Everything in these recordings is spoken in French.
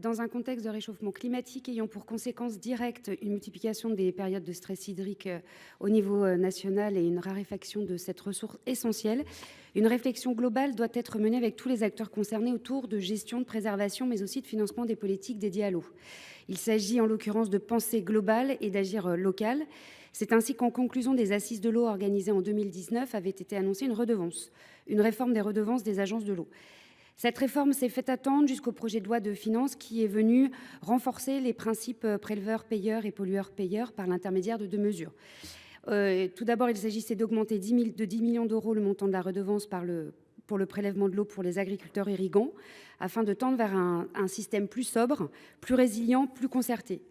Dans un contexte de réchauffement climatique ayant pour conséquence directe une multiplication des périodes de stress hydrique au niveau national et une raréfaction de cette ressource essentielle, une réflexion globale doit être menée avec tous les acteurs concernés autour de gestion, de préservation, mais aussi de financement des politiques dédiées à l'eau. Il s'agit en l'occurrence de penser global et d'agir local. C'est ainsi qu'en conclusion des assises de l'eau organisées en 2019 avait été annoncée une réforme des redevances des agences de l'eau. Cette réforme s'est fait attendre jusqu'au projet de loi de finances qui est venu renforcer les principes préleveurs-payeurs et pollueurs-payeurs par l'intermédiaire de deux mesures. Tout d'abord, il s'agissait d'augmenter de 10 millions d'euros le montant de la redevance pour le prélèvement de l'eau pour les agriculteurs irrigants, afin de tendre vers un système plus sobre, plus résilient, plus concerté.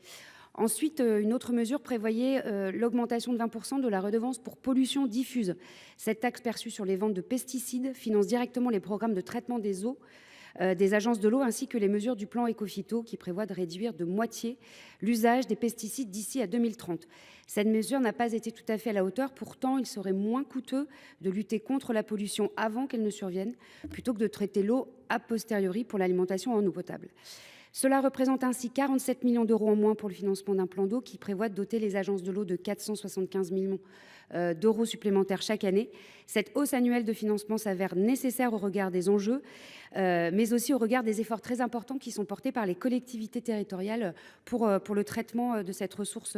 Ensuite, une autre mesure prévoyait l'augmentation de 20% de la redevance pour pollution diffuse. Cette taxe perçue sur les ventes de pesticides finance directement les programmes de traitement des eaux des agences de l'eau ainsi que les mesures du plan Écophyto qui prévoit de réduire de moitié l'usage des pesticides d'ici à 2030. Cette mesure n'a pas été tout à fait à la hauteur. Pourtant, il serait moins coûteux de lutter contre la pollution avant qu'elle ne survienne plutôt que de traiter l'eau a posteriori pour l'alimentation en eau potable. Cela représente ainsi 47 millions d'euros en moins pour le financement d'un plan d'eau qui prévoit de doter les agences de l'eau de 475 millions d'euros supplémentaires chaque année. Cette hausse annuelle de financement s'avère nécessaire au regard des enjeux, mais aussi au regard des efforts très importants qui sont portés par les collectivités territoriales pour le traitement de cette ressource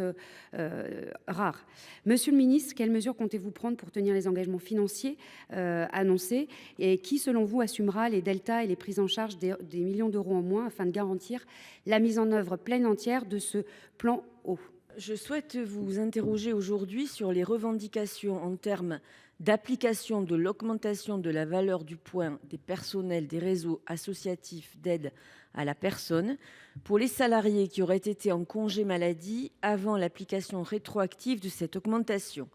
rare. Monsieur le ministre, quelles mesures comptez-vous prendre pour tenir les engagements financiers annoncés et qui, selon vous, assumera les deltas et les prises en charge des millions d'euros en moins afin de garantir la mise en œuvre pleine et entière de ce plan eau? Je souhaite vous interroger aujourd'hui sur les revendications en termes d'application de l'augmentation de la valeur du point des personnels des réseaux associatifs d'aide à la personne pour les salariés qui auraient été en congé maladie avant l'application rétroactive de cette augmentation.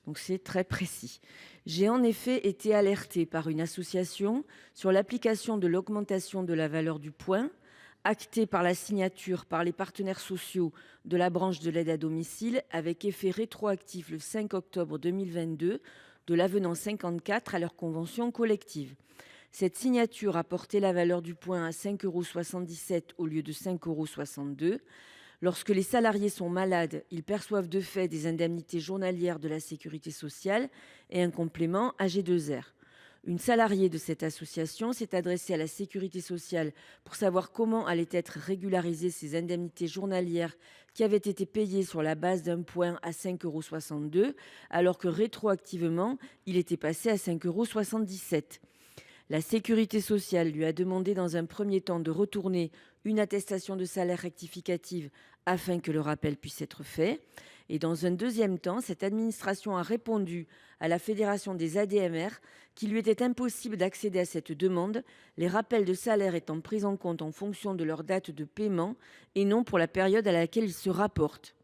Donc c'est très précis. J'ai en effet été alertée par une association sur l'application de l'augmentation de la valeur du point acté par la signature par les partenaires sociaux de la branche de l'aide à domicile avec effet rétroactif le 5 octobre 2022 de l'avenant 54 à leur convention collective. Cette signature a porté la valeur du point à 5,77 € au lieu de 5,62 €. Lorsque les salariés sont malades, ils perçoivent de fait des indemnités journalières de la sécurité sociale et un complément AG2R. Une salariée de cette association s'est adressée à la sécurité sociale pour savoir comment allaient être régularisées ces indemnités journalières qui avaient été payées sur la base d'un point à 5,62 €, alors que rétroactivement, il était passé à 5,77 €. La sécurité sociale lui a demandé dans un premier temps de retourner une attestation de salaire rectificative afin que le rappel puisse être fait. Et dans un deuxième temps, cette administration a répondu à la Fédération des ADMR qu'il lui était impossible d'accéder à cette demande, les rappels de salaire étant pris en compte en fonction de leur date de paiement et non pour la période à laquelle ils se rapportent.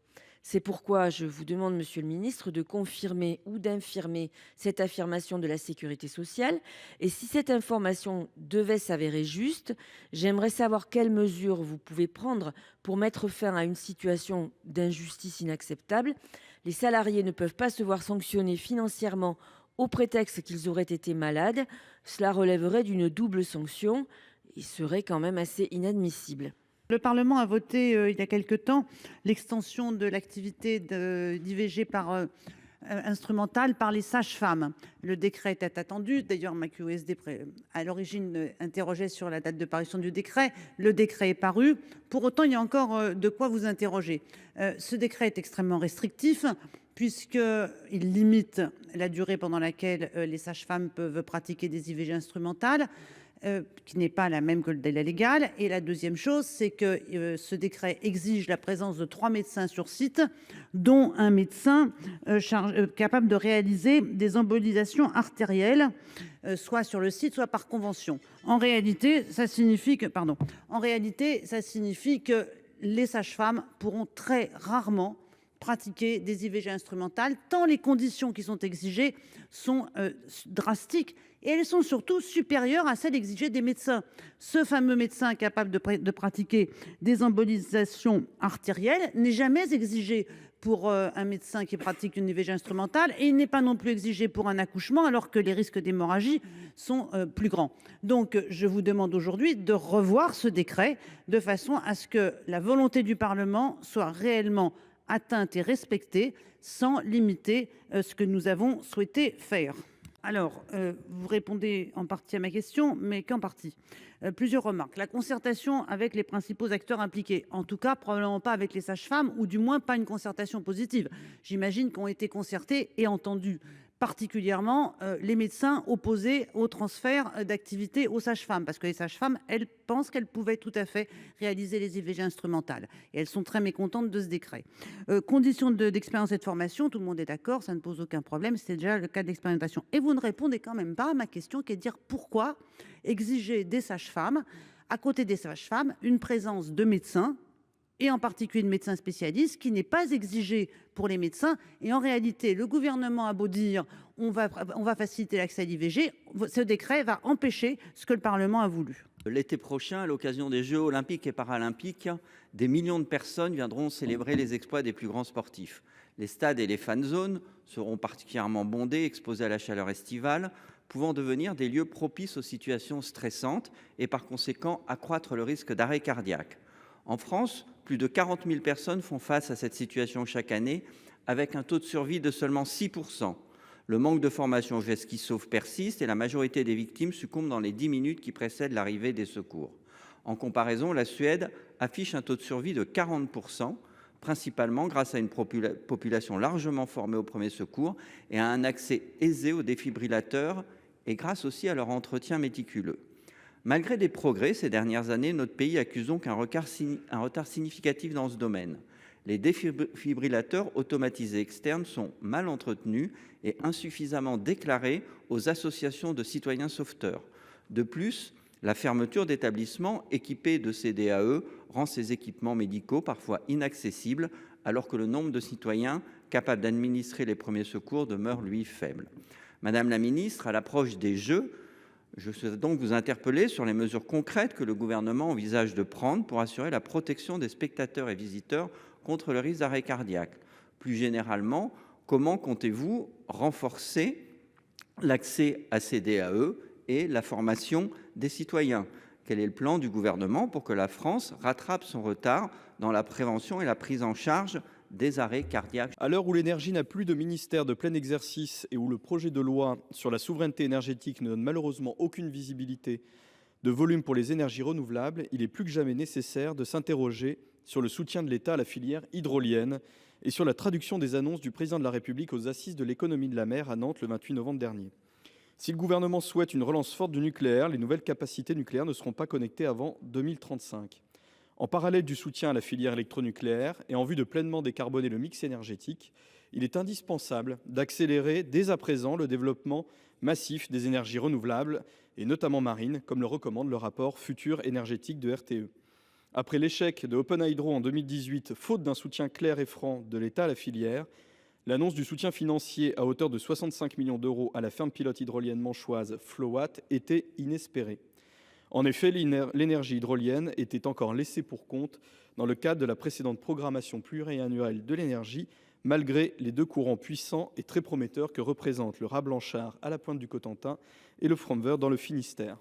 C'est pourquoi je vous demande, monsieur le ministre, de confirmer ou d'infirmer cette affirmation de la sécurité sociale. Et si cette information devait s'avérer juste, j'aimerais savoir quelles mesures vous pouvez prendre pour mettre fin à une situation d'injustice inacceptable. Les salariés ne peuvent pas se voir sanctionnés financièrement au prétexte qu'ils auraient été malades. Cela relèverait d'une double sanction et serait quand même assez inadmissible. Le Parlement a voté il y a quelque temps l'extension de l'activité d'IVG par instrumentale par les sages-femmes. Le décret était attendu. D'ailleurs, ma QSD à l'origine interrogeait sur la date de parution du décret. Le décret est paru. Pour autant, il y a encore de quoi vous interroger. Ce décret est extrêmement restrictif puisqu'il limite la durée pendant laquelle les sages-femmes peuvent pratiquer des IVG instrumentales. Qui n'est pas la même que le délai légal. Et la deuxième chose, c'est que ce décret exige la présence de 3 médecins sur site, dont un médecin capable de réaliser des embolisations artérielles, soit sur le site, soit par convention. En réalité, ça signifie que les sages-femmes pourront très rarement pratiquer des IVG instrumentales, tant les conditions qui sont exigées sont drastiques. Et elles sont surtout supérieures à celles exigées des médecins. Ce fameux médecin capable de pratiquer des embolisations artérielles n'est jamais exigé pour un médecin qui pratique une IVG instrumentale, et il n'est pas non plus exigé pour un accouchement, alors que les risques d'hémorragie sont plus grands. Donc je vous demande aujourd'hui de revoir ce décret de façon à ce que la volonté du Parlement soit réellement atteinte et respectée, sans limiter ce que nous avons souhaité faire. Alors, vous répondez en partie à ma question, mais qu'en partie. Plusieurs remarques. La concertation avec les principaux acteurs impliqués, en tout cas probablement pas avec les sages-femmes, ou du moins pas une concertation positive. J'imagine qu'ont été concertés et entendus particulièrement les médecins opposés au transfert d'activité aux sages-femmes, parce que les sages-femmes, elles pensent qu'elles pouvaient tout à fait réaliser les IVG instrumentales, et elles sont très mécontentes de ce décret. Conditions d'expérience et de formation, tout le monde est d'accord, ça ne pose aucun problème, c'est déjà le cas d'expérimentation. Et vous ne répondez quand même pas à ma question, qui est de dire pourquoi exiger des sages-femmes, à côté des sages-femmes, une présence de médecins, et en particulier de médecins spécialistes, qui n'est pas exigé pour les médecins. Et en réalité, le gouvernement a beau dire on va faciliter l'accès à l'IVG, ce décret va empêcher ce que le Parlement a voulu. L'été prochain, à l'occasion des Jeux olympiques et paralympiques, des millions de personnes viendront célébrer les exploits des plus grands sportifs. Les stades et les fan zones seront particulièrement bondés, exposés à la chaleur estivale, pouvant devenir des lieux propices aux situations stressantes et par conséquent accroître le risque d'arrêt cardiaque. En France, plus de 40 000 personnes font face à cette situation chaque année, avec un taux de survie de seulement 6%. Le manque de formation aux gestes qui sauvent persiste et la majorité des victimes succombent dans les 10 minutes qui précèdent l'arrivée des secours. En comparaison, la Suède affiche un taux de survie de 40%, principalement grâce à une population largement formée aux premiers secours et à un accès aisé aux défibrillateurs, et grâce aussi à leur entretien méticuleux. Malgré des progrès ces dernières années, notre pays accuse donc un retard significatif dans ce domaine. Les défibrillateurs automatisés externes sont mal entretenus et insuffisamment déclarés aux associations de citoyens sauveteurs. De plus, la fermeture d'établissements équipés de ces DAE rend ces équipements médicaux parfois inaccessibles, alors que le nombre de citoyens capables d'administrer les premiers secours demeure, lui, faible. Madame la ministre, à l'approche des Jeux, je souhaite donc vous interpeller sur les mesures concrètes que le gouvernement envisage de prendre pour assurer la protection des spectateurs et visiteurs contre le risque d'arrêt cardiaque. Plus généralement, comment comptez-vous renforcer l'accès à ces DAE et la formation des citoyens? Quel est le plan du gouvernement pour que la France rattrape son retard dans la prévention et la prise en charge des arrêts cardiaques? À l'heure où l'énergie n'a plus de ministère de plein exercice et où le projet de loi sur la souveraineté énergétique ne donne malheureusement aucune visibilité de volume pour les énergies renouvelables, il est plus que jamais nécessaire de s'interroger sur le soutien de l'État à la filière hydrolienne et sur la traduction des annonces du président de la République aux assises de l'économie de la mer à Nantes le 28 novembre dernier. Si le gouvernement souhaite une relance forte du nucléaire, les nouvelles capacités nucléaires ne seront pas connectées avant 2035. En parallèle du soutien à la filière électronucléaire et en vue de pleinement décarboner le mix énergétique, il est indispensable d'accélérer dès à présent le développement massif des énergies renouvelables, et notamment marines, comme le recommande le rapport Futur énergétique de RTE. Après l'échec de Open Hydro en 2018, faute d'un soutien clair et franc de l'État à la filière, l'annonce du soutien financier à hauteur de 65 millions d'euros à la ferme pilote hydrolienne manchoise Flowatt était inespérée. En effet, l'énergie hydrolienne était encore laissée pour compte dans le cadre de la précédente programmation pluriannuelle de l'énergie, malgré les deux courants puissants et très prometteurs que représentent le raz Blanchard à la pointe du Cotentin et le Fromveur dans le Finistère.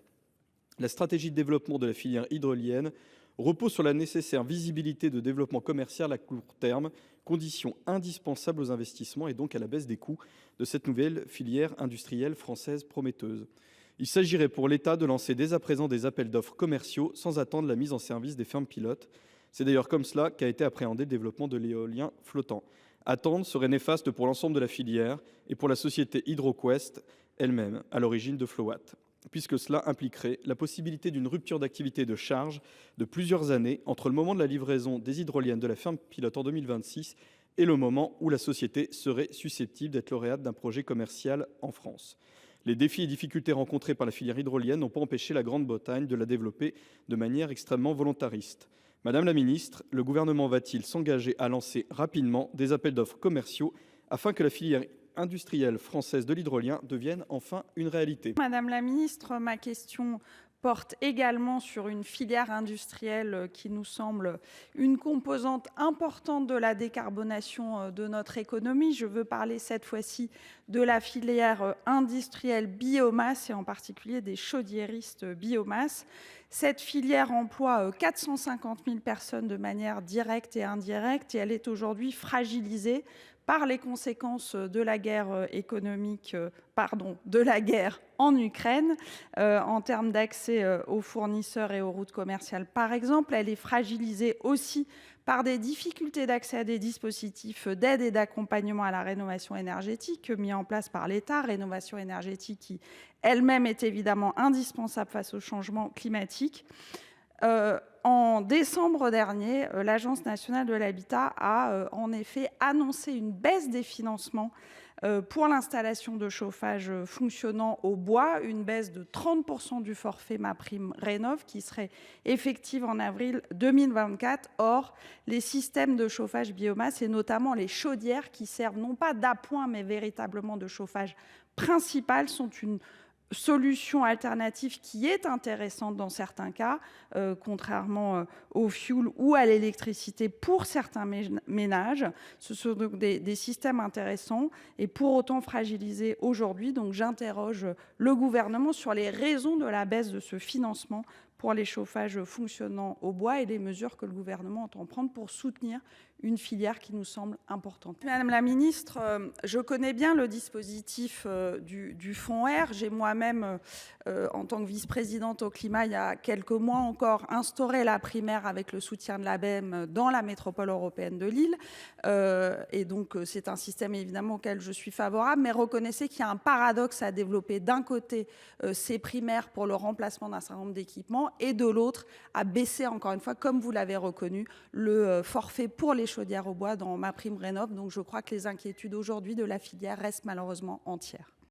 La stratégie de développement de la filière hydrolienne repose sur la nécessaire visibilité de développement commercial à court terme, condition indispensable aux investissements et donc à la baisse des coûts de cette nouvelle filière industrielle française prometteuse. Il s'agirait pour l'État de lancer dès à présent des appels d'offres commerciaux sans attendre la mise en service des fermes pilotes. C'est d'ailleurs comme cela qu'a été appréhendé le développement de l'éolien flottant. Attendre serait néfaste pour l'ensemble de la filière et pour la société HydroQuest elle-même, à l'origine de Flowatt, puisque cela impliquerait la possibilité d'une rupture d'activité de charge de plusieurs années entre le moment de la livraison des hydroliennes de la ferme pilote en 2026 et le moment où la société serait susceptible d'être lauréate d'un projet commercial en France. Les défis et difficultés rencontrés par la filière hydrolienne n'ont pas empêché la Grande-Bretagne de la développer de manière extrêmement volontariste. Madame la ministre, le gouvernement va-t-il s'engager à lancer rapidement des appels d'offres commerciaux afin que la filière industrielle française de l'hydrolien devienne enfin une réalité. Madame la ministre, ma question porte également sur une filière industrielle qui nous semble une composante importante de la décarbonation de notre économie. Je veux parler cette fois-ci de la filière industrielle biomasse et en particulier des chaudiéristes biomasse. Cette filière emploie 450 000 personnes de manière directe et indirecte et elle est aujourd'hui fragilisée par les conséquences de la guerre de la guerre en Ukraine, en termes d'accès aux fournisseurs et aux routes commerciales, par exemple. Elle est fragilisée aussi par des difficultés d'accès à des dispositifs d'aide et d'accompagnement à la rénovation énergétique mis en place par l'État, rénovation énergétique qui elle-même est évidemment indispensable face au changement climatique. En décembre dernier, l'Agence nationale de l'habitat a en effet annoncé une baisse des financements pour l'installation de chauffage fonctionnant au bois, une baisse de 30% du forfait MaPrimeRénov' qui serait effective en avril 2024. Or, les systèmes de chauffage biomasse et notamment les chaudières qui servent non pas d'appoint mais véritablement de chauffage principal sont une solution alternative qui est intéressante dans certains cas, contrairement au fioul ou à l'électricité pour certains ménages. Ce sont donc des systèmes intéressants et pour autant fragilisés aujourd'hui. Donc j'interroge le gouvernement sur les raisons de la baisse de ce financement pour les chauffages fonctionnant au bois et les mesures que le gouvernement entend prendre pour soutenir une filière qui nous semble importante. Madame la ministre, je connais bien le dispositif du fonds R. J'ai moi-même, en tant que vice-présidente au climat, il y a quelques mois encore, instauré la primaire avec le soutien de l'ABEM dans la métropole européenne de Lille. Et donc, c'est un système évidemment auquel je suis favorable, mais reconnaissez qu'il y a un paradoxe à développer. D'un côté, ces primaires pour le remplacement d'un certain nombre d'équipements et de l'autre, à baisser encore une fois, comme vous l'avez reconnu, le forfait pour les chaudières au bois dans MaPrimeRénov'. Donc je crois que les inquiétudes aujourd'hui de la filière restent malheureusement entières.